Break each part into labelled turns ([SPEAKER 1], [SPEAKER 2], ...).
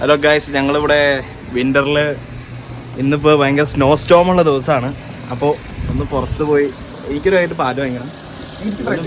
[SPEAKER 1] Hello guys, ഞങ്ങളിവിടെ വിൻ്ററിൽ ഇന്നിപ്പോൾ ഭയങ്കര സ്നോ സ്റ്റോമുള്ള ദിവസമാണ്. അപ്പോൾ ഒന്ന് പുറത്ത് പോയി എനിക്കൊരു ആയിട്ട് പാല് വാങ്ങണം,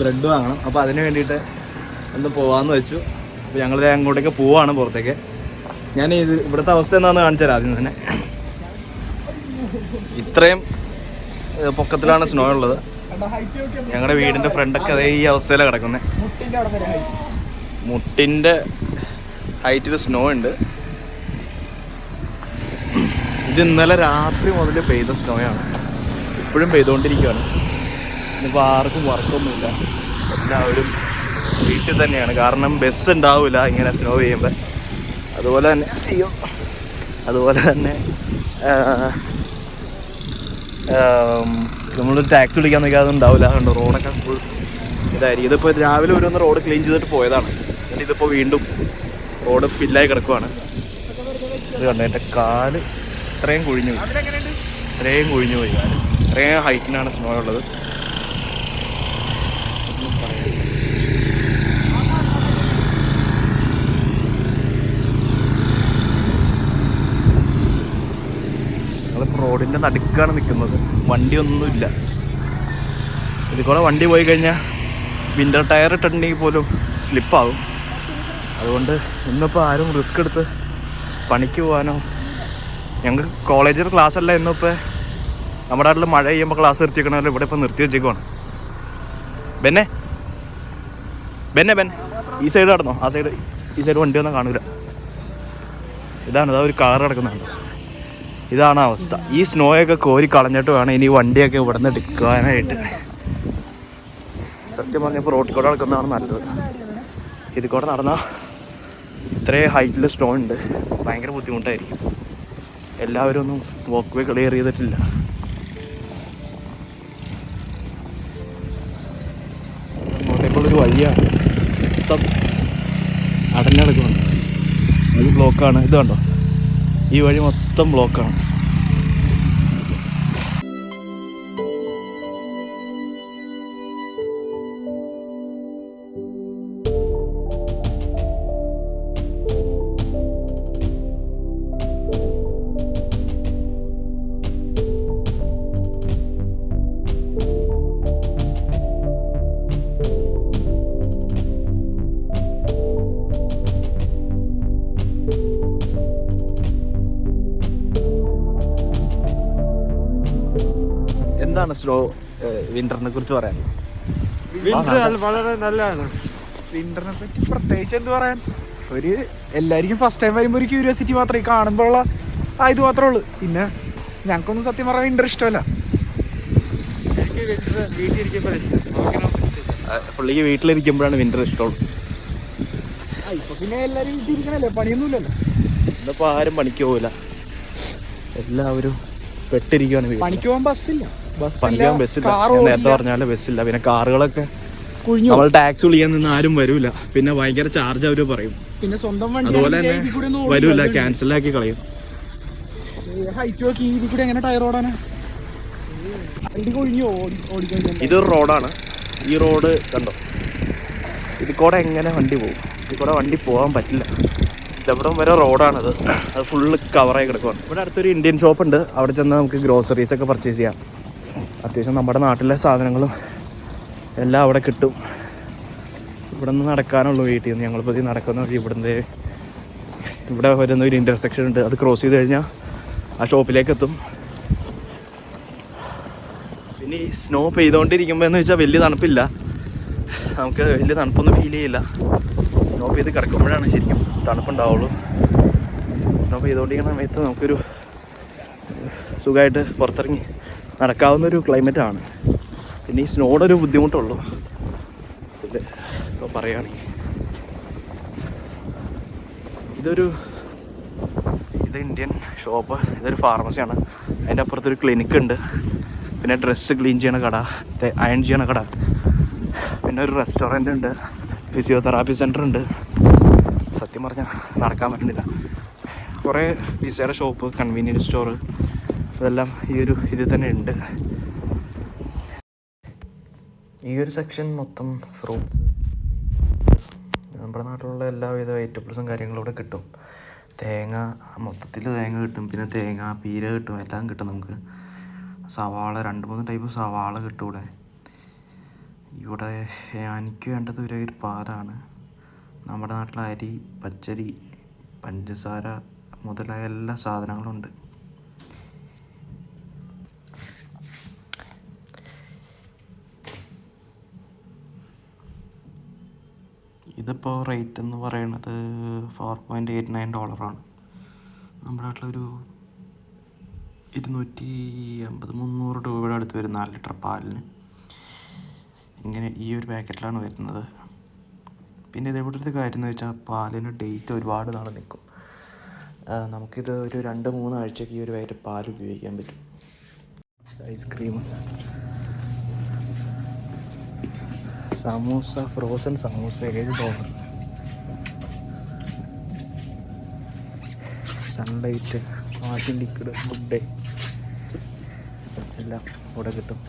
[SPEAKER 1] ബ്രെഡ് വാങ്ങണം. അപ്പോൾ അതിന് വേണ്ടിയിട്ട് ഒന്ന് പോകാമെന്ന് വെച്ചു. അപ്പോൾ ഞങ്ങൾ അങ്ങോട്ടേക്ക് പോവാണ് പുറത്തേക്ക്. ഞാൻ ഇവിടുത്തെ അവസ്ഥ എന്താണെന്ന് കാണിച്ചു തരാം. ആദ്യം തന്നെ ഇത്രയും പൊക്കത്തിലാണ് സ്നോ ഉള്ളത്. ഞങ്ങളുടെ വീടിൻ്റെ ഫ്രണ്ടൊക്കെ അതേ ഈ അവസ്ഥയിലാണ് കിടക്കുന്നത്. മുട്ടിൻ്റെ ഹൈറ്റിൽ സ്നോ ഉണ്ട്. ഇത് ഇന്നലെ രാത്രി മുതൽ പെയ്ത സ്നോയാണ്, ഇപ്പോഴും പെയ്തുകൊണ്ടിരിക്കുകയാണ്. ഇന്നിപ്പോൾ ആർക്കും വർക്കൊന്നുമില്ല, എല്ലാവരും വീട്ടിൽ തന്നെയാണ്. കാരണം ബസ് ഉണ്ടാവില്ല ഇങ്ങനെ സ്നോ പെയ്യുമ്പോൾ. അതുപോലെ തന്നെ നമ്മളൊരു ടാക്സി വിളിക്കാൻ നോക്കിയാൽ ഉണ്ടാവില്ല. അതുകൊണ്ട് റോഡൊക്കെ ഫുൾ ഇതായിരിക്കും. ഇതിപ്പോൾ രാവിലെ ഒരു റോഡ് ക്ലീൻ ചെയ്തിട്ട് പോയതാണ്. എന്നിട്ട് ഇതിപ്പോൾ വീണ്ടും റോഡ് ഫില്ലായി കിടക്കുവാണ്. ഇത് കണ്ടോ, എൻ്റെ കാല് ഇത്രയും കുഴിഞ്ഞു പോയി കാല്. ഇത്രയും ഹൈറ്റിനാണ് സ്നോ ഉള്ളത്. ഞങ്ങളിപ്പോൾ റോഡിൻ്റെ നടുക്കാണ് നിൽക്കുന്നത്. വണ്ടിയൊന്നുമില്ല. ഇതിൽ കൂടെ വണ്ടി പോയി കഴിഞ്ഞാൽ വിൻ്റർ ടയർ ഇട്ടിട്ടുണ്ടെങ്കിൽ പോലും സ്ലിപ്പാകും. അതുകൊണ്ട് ഇന്നിപ്പോൾ ആരും റിസ്ക് എടുത്ത് പണിക്ക് പോകാനോ, ഞങ്ങൾക്ക് കോളേജിൽ ക്ലാസ് അല്ല ഇന്നിപ്പോൾ. നമ്മുടെ നാട്ടിൽ മഴ പെയ്യുമ്പോൾ ക്ലാസ് നിർത്തി വെക്കണമല്ലോ, ഇവിടെ ഇപ്പോൾ നിർത്തി വെച്ചേക്കുവാണ്. ബെന്നെ ഈ സൈഡ് നടന്നോ, ഈ സൈഡ് വണ്ടിയൊന്നും കാണില്ല. ഇതാ ഒരു കാർ കിടക്കുന്നുണ്ട്. ഇതാണ് അവസ്ഥ. ഈ സ്നോയൊക്കെ കോരി കളഞ്ഞിട്ട് വേണം ഇനി വണ്ടിയൊക്കെ ഇവിടെ നിന്ന് എടുക്കാനായിട്ട്. സത്യം പറഞ്ഞപ്പോൾ റോഡിൽ കൂടെ നടക്കുന്നതാണ് നല്ലത്. ഇതിൽ കൂടെ നടന്നാൽ ഇത്രയും ഹൈറ്റിൽ സ്നോ ഉണ്ട്, ഭയങ്കര ബുദ്ധിമുട്ടായിരിക്കും. എല്ലാവരും ഒന്നും വോക്ക് വേ ക്ലിയർ ചെയ്തിട്ടില്ല. അങ്ങോട്ടേക്കുള്ളൊരു വഴിയാണ്, മൊത്തം അടഞ്ഞടക്കുന്നുണ്ട്. ഇത് ബ്ലോക്കാണ്. ഇത് കണ്ടോ, ഈ വഴി മൊത്തം ബ്ലോക്കാണ്. എന്താണ് സ്നോ വിന്ററിനെ കുറിച്ച് പറയാൻ?
[SPEAKER 2] വിന്റർ വളരെ നല്ലതാണ്. വിന്ററിനെ പറ്റി പ്രത്യേകിച്ച് എന്ത് പറയാൻ, എല്ലാവർക്കും ഫസ്റ്റ് ടൈം വരുമ്പോൾ ഒരു ക്യൂരിയോസിറ്റി മാത്രമേ കാണുമ്പോഴുള്ള ഇത് മാത്രമേ ഉള്ളൂ. പിന്നെ ഞങ്ങൾക്കൊന്നും സത്യം പറയാൻ വിന്റർ ഇഷ്ടമല്ല.
[SPEAKER 1] പുള്ളിക്ക് വീട്ടിലിരിക്കുമ്പോഴാണ് വിന്റർ ഇഷ്ടമുള്ളൂ.
[SPEAKER 2] ഇപ്പൊ പിന്നെ എല്ലാവരും വീട്ടിലിരിക്കണല്ലേ, പണിയൊന്നുമില്ലല്ലോ.
[SPEAKER 1] ഇന്നിപ്പോൾ ആരും പണിക്ക് പോകില്ല, എല്ലാവരും പെട്ടിരിക്കുകയാണ്.
[SPEAKER 2] പണിക്ക് പോകാൻ ബസ്സില്ല.
[SPEAKER 1] നേരത്തെ പറഞ്ഞാല് ബസ്സില്ല. പിന്നെ കാറുകളൊക്കെ നമ്മൾ ടാക്സി വിളിക്കാൻ നിന്ന് ആരും വരൂല. പിന്നെ ഭയങ്കര ചാർജ് അവര് പറയും.
[SPEAKER 2] പിന്നെ സ്വന്തം വണ്ടി
[SPEAKER 1] അതുപോലെ തന്നെ വരൂല, ക്യാൻസലാക്കി കളയും.
[SPEAKER 2] എങ്ങനെ ടയർ ഓടാനാ?
[SPEAKER 1] ഇതൊരു റോഡാണ്. ഈ റോഡ് കണ്ടോ, ഇതിൽ കൂടെ എങ്ങനെ വണ്ടി പോകും? ഇതിൽ കൂടെ വണ്ടി പോകാൻ പറ്റില്ല. ഇതെവിടം വരെ റോഡാണത്. അത് ഫുള്ള് കവറായി കിടക്കുവാണ്. ഇവിടെ അടുത്തൊരു ഇന്ത്യൻ ഷോപ്പ് ഉണ്ട്. അവിടെ ചെന്ന് നമുക്ക് ഗ്രോസറീസ് ഒക്കെ പർച്ചേസ് ചെയ്യാം. അത്യാവശ്യം നമ്മുടെ നാട്ടിലെ സാധനങ്ങളും എല്ലാം അവിടെ കിട്ടും. ഇവിടെ നിന്ന് നടക്കാനുള്ളൂ വീട്ടിൽ നിന്ന്. ഞങ്ങളിപ്പോൾ ഇത് നടക്കുന്ന വഴി ഇവിടെ വരുന്ന ഒരു ഇൻ്റർസെക്ഷൻ ഉണ്ട്. അത് ക്രോസ് ചെയ്ത് കഴിഞ്ഞാൽ ആ ഷോപ്പിലേക്ക് എത്തും. പിന്നെ ഈ സ്നോ പെയ്തുകൊണ്ടിരിക്കുമ്പോൾ എന്ന് വെച്ചാൽ വലിയ തണുപ്പില്ല, നമുക്ക് വലിയ തണുപ്പൊന്നും ഫീൽ ചെയ്യില്ല. സ്നോ പെയ്ത് കിടക്കുമ്പോഴാണ് ശരിക്കും തണുപ്പുണ്ടാവുള്ളൂ. സ്നോ പെയ്തുകൊണ്ടിരിക്കുന്ന സമയത്ത് നമുക്കൊരു സുഖമായിട്ട് പുറത്തിറങ്ങി നടക്കാവുന്നൊരു ക്ലൈമറ്റാണ്. പിന്നെ ഈ സ്നോയുടെ ഒരു ബുദ്ധിമുട്ടുള്ളൂ. പിന്നെ ഇപ്പോൾ പറയുകയാണെങ്കിൽ ഇത് ഇന്ത്യൻ ഷോപ്പ്, ഇതൊരു ഫാർമസിയാണ്. അതിൻ്റെ അപ്പുറത്തൊരു ക്ലിനിക്ക് ഉണ്ട്. പിന്നെ ഡ്രസ്സ് ക്ലീൻ ചെയ്യണ കട, അയൺ ചെയ്യണ കട, പിന്നെ ഒരു റെസ്റ്റോറൻ്റ് ഉണ്ട്, ഫിസിയോതെറാപ്പി സെൻ്റർ ഉണ്ട്. സത്യം പറഞ്ഞാൽ നടക്കാൻ പറ്റുന്നില്ല. കുറേ പിസയുടെ ഷോപ്പ്, കൺവീനിയൻസ് സ്റ്റോറ്, ഇതെല്ലാം ഇതിൽ തന്നെ ഉണ്ട്. ഈ ഒരു സെക്ഷൻ മൊത്തം ഫ്രൂട്ട്സ്, നമ്മുടെ നാട്ടിലുള്ള എല്ലാവിധ വെജിറ്റബിൾസും കാര്യങ്ങളും ഇവിടെ കിട്ടും. തേങ്ങ, മൊത്തത്തിൽ തേങ്ങ കിട്ടും, പിന്നെ തേങ്ങ പീര കിട്ടും, എല്ലാം കിട്ടും നമുക്ക്. സവാള, 2-3 ടൈപ്പ് സവാള കിട്ടും ഇവിടെ. ഇവിടെ എനിക്ക് വേണ്ടത് ഒരു പാലാണ്. നമ്മുടെ നാട്ടിലെ അരി, പച്ചരി, പഞ്ചസാര മുതലായ എല്ലാ സാധനങ്ങളും ഉണ്ട്. ഇതിപ്പോൾ റേറ്റ് എന്ന് പറയുന്നത് $4.89. നമ്മുടെ നാട്ടിലൊരു 250-300 രൂപയുടെ അടുത്ത് വരും 4 ലിറ്റർ പാലിന്. ഇങ്ങനെ ഈ ഒരു പാക്കറ്റിലാണ് വരുന്നത്. പിന്നെ ഇതേപോലെ ഒരു കാര്യം എന്ന് വെച്ചാൽ പാലിന് ഡേറ്റ് ഒരുപാട് നാൾ നിൽക്കും. നമുക്കിത് ഒരു 2-3 ആഴ്ചയ്ക്ക് ഈ ഒരു പാക്കറ്റ് പാൽ ഉപയോഗിക്കാൻ പറ്റും. Ice cream, samosa, frozen samosa $7. Sunlight, Martin liquid, good day എല്ലാം ഇവിടെ കിട്ടും.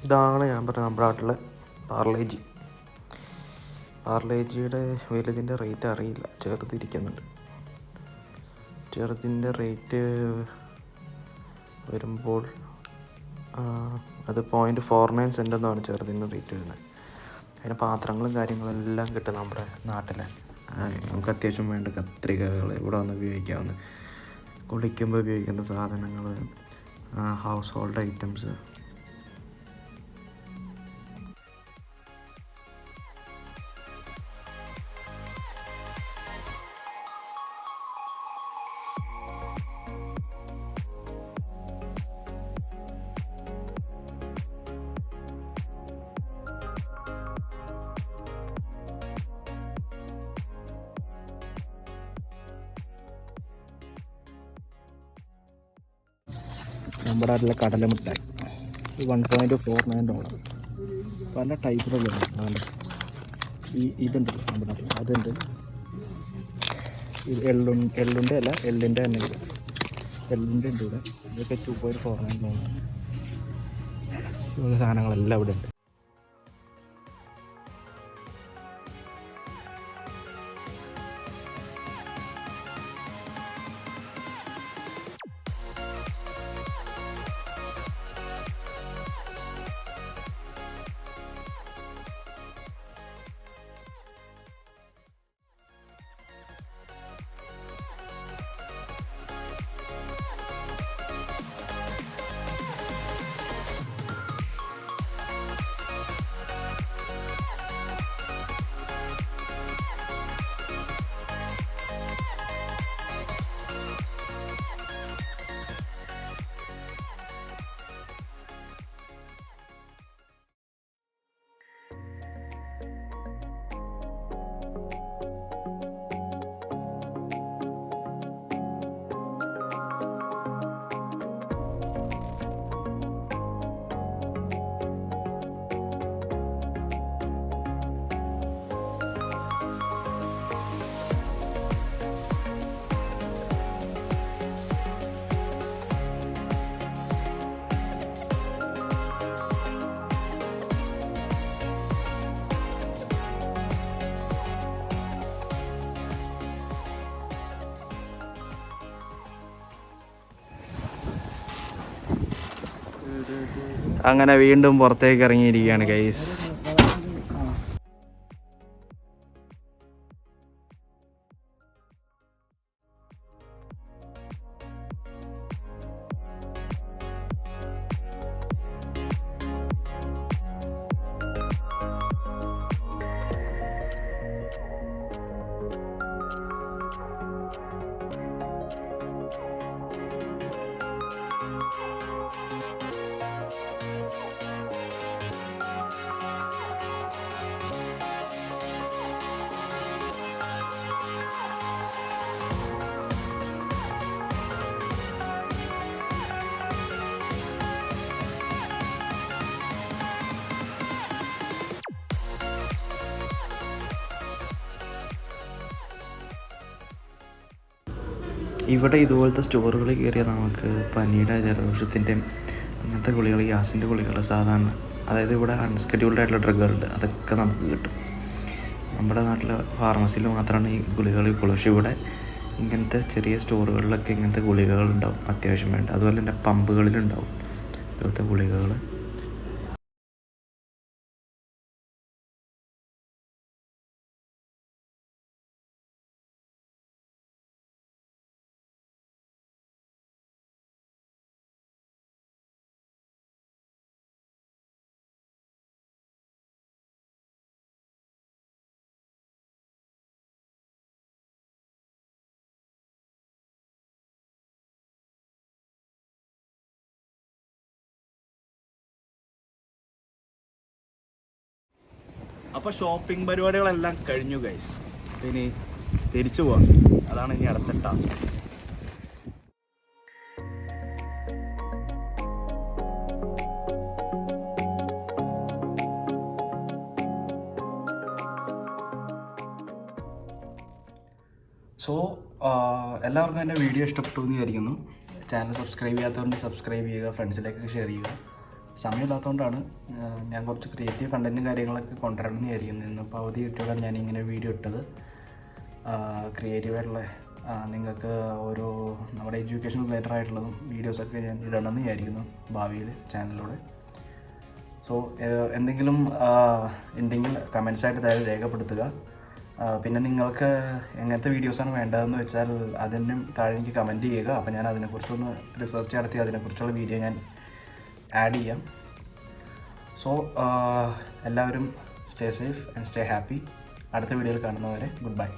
[SPEAKER 1] ഇതാണ് ഞാൻ പറഞ്ഞ നമ്മുടെ നാട്ടിലെ പാർലേജി. പാർലേജിയുടെ വലുതിൻ്റെ റേറ്റ് അറിയില്ല, ചെറുതിരിക്കുന്നുണ്ട്. ചെറുതിൻ്റെ റേറ്റ് വരുമ്പോൾ അത് 0.49 സെൻറ്റ് എന്നാണ് ചെറുതിൻ്റെ റേറ്റ് വരുന്നത്. അതിന് പാത്രങ്ങളും കാര്യങ്ങളും എല്ലാം കിട്ടും നമ്മുടെ നാട്ടിൽ. നമുക്ക് അത്യാവശ്യം വേണ്ട കത്രികകൾ ഇവിടെ വന്ന് ഉപയോഗിക്കാവുന്ന, കുളിക്കുമ്പോൾ ഉപയോഗിക്കുന്ന സാധനങ്ങൾ, ഹൗസ് ഹോൾഡ് ഐറ്റംസ്. നമ്മുടെ നാട്ടിലെ കടല മിഠായി $1.49. പല ടൈപ്പിലുള്ള ഇതുണ്ട് നമ്മുടെ നാട്ടിൽ. അതുണ്ട്, ഇത് എള്ളിൻ്റെ അല്ല, എള്ളിൻ്റെ തന്നെ ഇത് എള്ളിൻ്റെ ഉണ്ട് ഇവിടെ. ഇതൊക്കെ $2.49. ഇതുപോലെ സാധനങ്ങളെല്ലാം ഇവിടെ ഉണ്ട്. അങ്ങനെ വീണ്ടും പുറത്തേക്ക് ഇറങ്ങിയിരിക്കുകയാണ് ഗൈസ്.
[SPEAKER 3] ഇവിടെ ഇതുപോലത്തെ സ്റ്റോറുകളിൽ കയറിയാൽ നമുക്ക് പനിയുടെ, ജലദോഷത്തിൻ്റെയും അങ്ങനത്തെ ഗുളികൾ, ഗ്യാസിൻ്റെ ഗുളികൾ സാധാരണ, അതായത് ഇവിടെ അൺസ്കെഡ്യൂൾഡ് ആയിട്ടുള്ള ഡ്രഗുകളുണ്ട്, അതൊക്കെ നമുക്ക് കിട്ടും. നമ്മുടെ നാട്ടിലെ ഫാർമസിയിൽ മാത്രമാണ് ഈ ഗുളികൾ കിട്ടുള്ളൂ. പക്ഷേ ഇവിടെ ഇങ്ങനത്തെ ചെറിയ സ്റ്റോറുകളിലൊക്കെ ഇങ്ങനത്തെ ഗുളികകളുണ്ടാവും അത്യാവശ്യം വേണ്ട. അതുപോലെ തന്നെ പമ്പുകളിലുണ്ടാവും ഇതുപോലത്തെ ഗുളികകൾ.
[SPEAKER 1] അപ്പോൾ ഷോപ്പിംഗ് പരിപാടികളെല്ലാം കഴിഞ്ഞു ഗൈസ്. ഇനി തിരിച്ചു പോവാം. അതാണ് ഇനി അടുത്ത ടാസ്ക്. സോ എല്ലാവർക്കും എൻ്റെ വീഡിയോ ഇഷ്ടപ്പെട്ടു എന്ന് വിചാരിക്കുന്നു. ചാനൽ സബ്സ്ക്രൈബ് ചെയ്യാത്തവരുണ്ട് സബ്സ്ക്രൈബ് ചെയ്യുക, ഫ്രണ്ട്സിലേക്കൊക്കെ ഷെയർ ചെയ്യുക. സമയമില്ലാത്തതുകൊണ്ടാണ് ഞാൻ കുറച്ച് ക്രിയേറ്റീവ് കണ്ടൻറ്റും കാര്യങ്ങളൊക്കെ കൊണ്ടുവരണമെന്ന് വിചാരിക്കുന്നത്. ഇന്നിപ്പോൾ അവധി കിട്ടിയോടാണ് ഞാനിങ്ങനെ വീഡിയോ ഇട്ടത്. ക്രിയേറ്റീവായിട്ടുള്ള നിങ്ങൾക്ക് ഓരോ നമ്മുടെ എഡ്യൂക്കേഷൻ റിലേറ്റഡ് ആയിട്ടുള്ളതും വീഡിയോസൊക്കെ ഞാൻ ഇടണമെന്ന് വിചാരിക്കുന്നു ഭാവിയിൽ ചാനലിലൂടെ. സോ എന്തെങ്കിലും ഉണ്ടെങ്കിൽ കമൻസായിട്ട് താഴെ രേഖപ്പെടുത്തുക. പിന്നെ നിങ്ങൾക്ക് എങ്ങനത്തെ വീഡിയോസാണ് വേണ്ടതെന്ന് വെച്ചാൽ അതിനും താഴെ എനിക്ക് കമൻറ്റ് ചെയ്യുക. അപ്പോൾ ഞാൻ അതിനെക്കുറിച്ചൊന്ന് റിസർച്ച് നടത്തി അതിനെക്കുറിച്ചുള്ള വീഡിയോ ഞാൻ ആഡ് ചെയ്യാം. സോ എല്ലാവരും stay safe and stay happy. അടുത്ത വീഡിയോയിൽ കാണുന്നവരെ ഗുഡ് ബൈ.